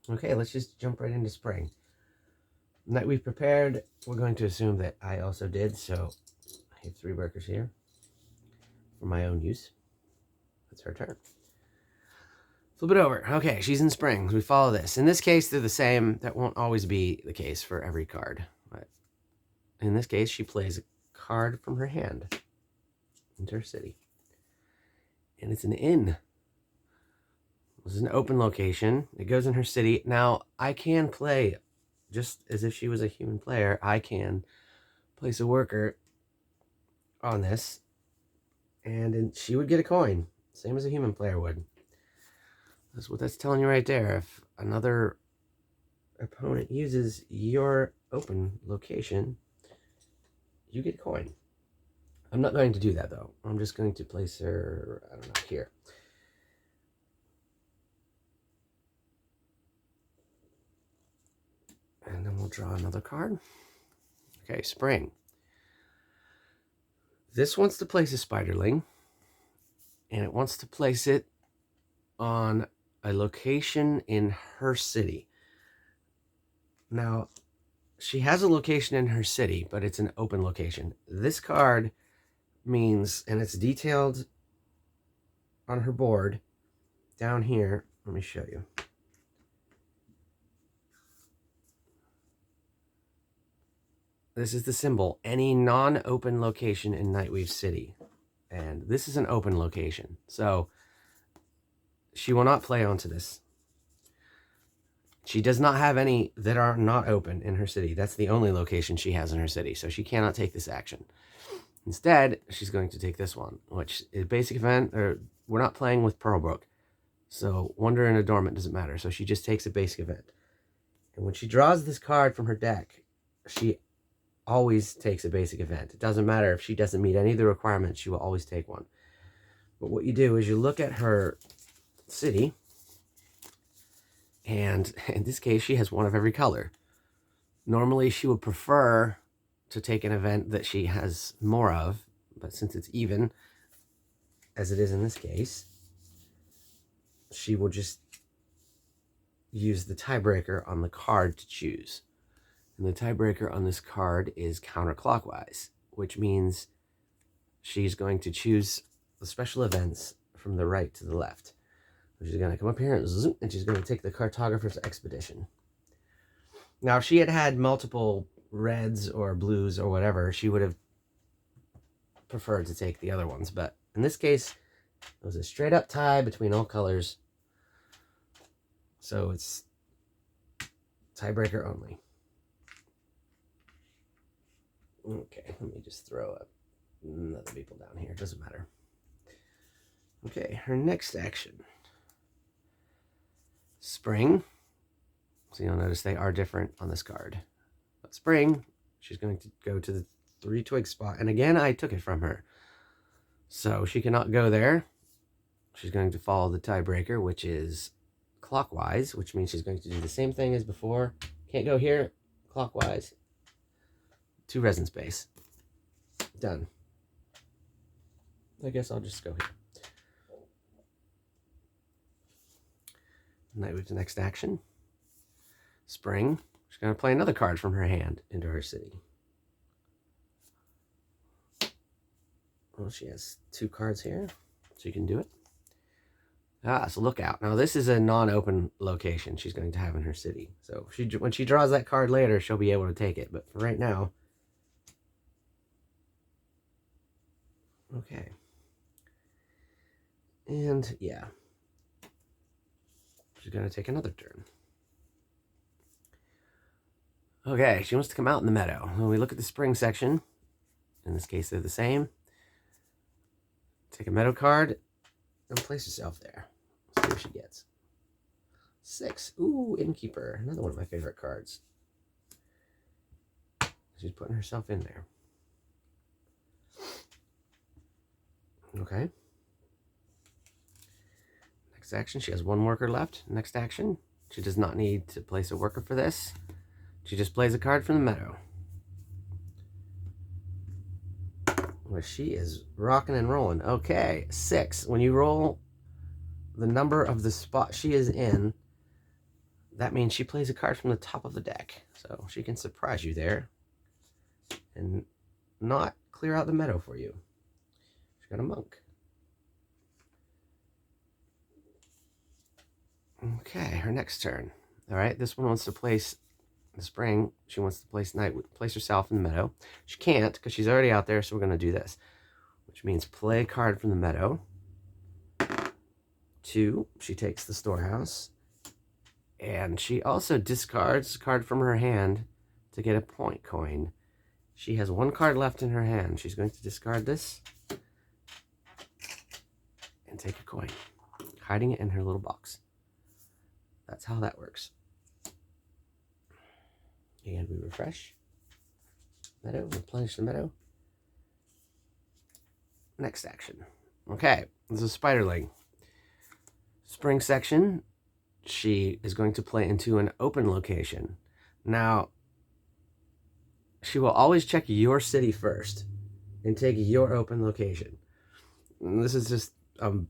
Okay, let's just jump right into spring. Nightweave prepared. We're going to assume that I also did, so I have 3 workers here for my own use. That's her turn. Flip it over. Okay, she's in spring. We follow this. In this case, they're the same. That won't always be the case for every card. But in this case, she plays a card from her hand into her city. And it's an inn. This is an open location. It goes in her city. Now, I can play, just as if she was a human player, I can place a worker on this, and she would get a coin, same as a human player would. That's what that's telling you right there. If another opponent uses your open location, you get a coin. I'm not going to do that, though. I'm just going to place her, I don't know, here. And then we'll draw another card. Okay, spring. This wants to place a spiderling, and it wants to place it on a location in her city. Now, she has a location in her city, but it's an open location. This card means, and it's detailed on her board down here. Let me show you. This is the symbol, any non-open location in Nightweave City. And this is an open location. So she will not play onto this. She does not have any that are not open in her city. That's the only location she has in her city. So she cannot take this action. Instead, she's going to take this one, which is basic event. Or we're not playing with Pearlbrook. So Wonder and Adornment doesn't matter. So she just takes a basic event. And when she draws this card from her deck, she always takes a basic event. It doesn't matter if she doesn't meet any of the requirements, she will always take one. But what you do is you look at her city, and in this case, she has one of every color. Normally, she would prefer to take an event that she has more of, but since it's even, as it is in this case, she will just use the tiebreaker on the card to choose. And the tiebreaker on this card is counterclockwise, which means she's going to choose the special events from the right to the left. She's going to come up here and zoom, and she's going to take the Cartographer's Expedition. Now, if she had had multiple reds or blues or whatever, she would have preferred to take the other ones. But in this case, it was a straight up tie between all colors. So it's tiebreaker only. Okay, let me just throw up other people down here. It doesn't matter. Okay, her next action. Spring. So you'll notice they are different on this card. But spring, she's going to go to the 3 twig spot. And again, I took it from her. So she cannot go there. She's going to follow the tiebreaker, which is clockwise, which means she's going to do the same thing as before. Can't go here, clockwise. 2 resin space. Done. I guess I'll just go here. Nightweave's next action. Spring. She's going to play another card from her hand into her city. Well, she has 2 cards here, so you can do it. So look out. Now, this is a non-open location she's going to have in her city. So when she draws that card later, she'll be able to take it. But for right now, okay. And yeah. She's going to take another turn. Okay, she wants to come out in the meadow. When we look at the spring section, in this case they're the same. Take a meadow card and place yourself there. Let's see what she gets. 6. Ooh, Innkeeper. Another one of my favorite cards. She's putting herself in there. Okay. Next action, she has 1 worker left. Next action, she does not need to place a worker for this. She just plays a card from the meadow. Well, she is rocking and rolling. Okay, 6. When you roll the number of the spot she is in, that means she plays a card from the top of the deck. So she can surprise you there and not clear out the meadow for you. She's got a monk. Okay, her next turn. All right, this one wants to place the spring. She wants to place herself in the meadow. She can't because she's already out there, so we're going to do this, which means play a card from the meadow. 2, she takes the storehouse, and she also discards a card from her hand to get a point coin. She has 1 card left in her hand. She's going to discard this and take a coin, hiding it in her little box. That's how that works. And we refresh. Meadow, replenish the meadow. Next action. Okay, this is a spiderling. Spring section, she is going to play into an open location. Now, she will always check your city first and take your open location. And this is just an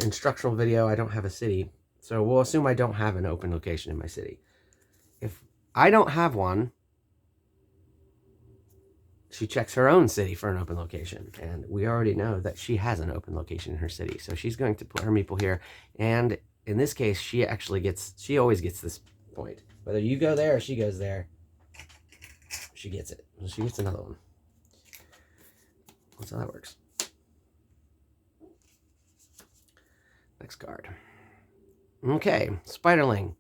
instructional video. I don't have a city, so we'll assume I don't have an open location in my city. If I don't have one, she checks her own city for an open location, and we already know that she has an open location in her city, so she's going to put her meeple here, and in this case, she always gets this point. Whether you go there or she goes there, she gets it. She gets another one. That's how that works. Next card. Okay, spiderling.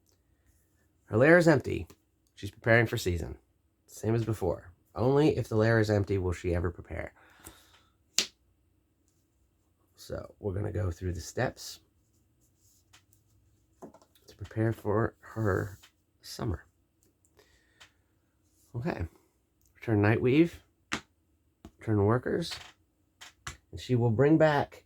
Her lair is empty. She's preparing for season. Same as before. Only if the lair is empty will she ever prepare. So we're going to go through the steps to prepare for her summer. Okay. Return Nightweave. Return workers. And she will bring back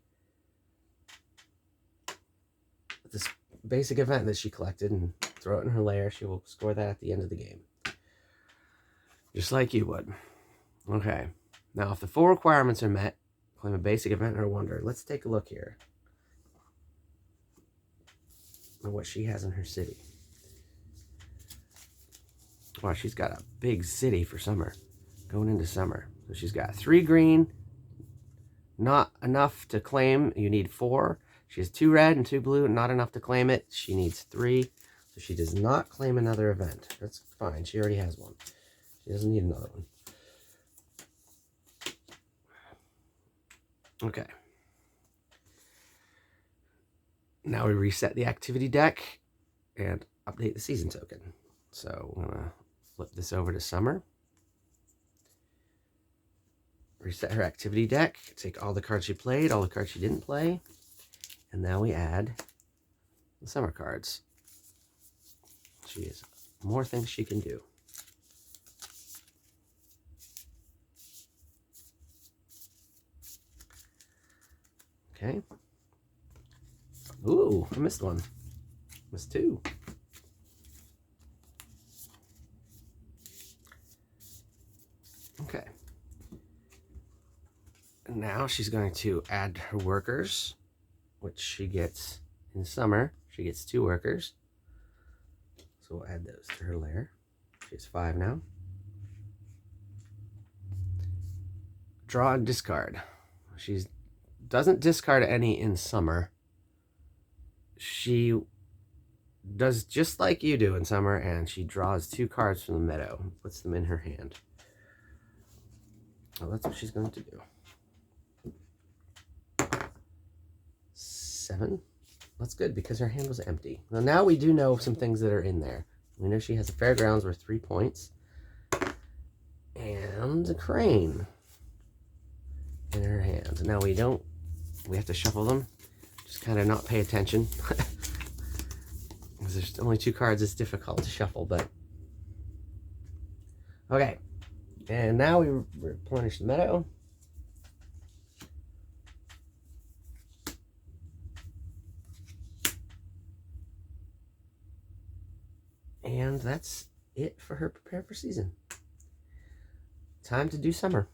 this basic event that she collected and throw it in her lair. She will score that at the end of the game. Just like you would. Okay. Now, if the 4 requirements are met, claim a basic event or a wonder. Let's take a look here at what she has in her city. Wow, she's got a big city for summer. Going into summer. So she's got 3 green. Not enough to claim. You need 4. She has 2 red and 2 blue. Not enough to claim it. She needs 3. So she does not claim another event. That's fine. She already has one. She doesn't need another one. Okay. Now we reset the activity deck and update the season token. So I'm going to flip this over to summer. Reset her activity deck. Take all the cards she played, all the cards she didn't play. And now we add the summer cards. She has more things she can do. Okay. Ooh, I missed one. Missed 2. Okay. And now she's going to add her workers, which she gets in summer. She gets 2 workers. So we'll add those to her lair. She has 5 now. Draw and discard. She doesn't discard any in summer. She does just like you do in summer, and she draws 2 cards from the meadow, puts them in her hand. Well, that's what she's going to do. 7. That's good because her hand was empty. Well, now we do know some things that are in there. We know she has a fairgrounds worth 3 points and a crane in her hand. Now we have to shuffle them. Just kind of not pay attention. Because there's only 2 cards, it's difficult to shuffle, but okay. And now we replenish the meadow. And that's it for her prepare for season. Time to do summer.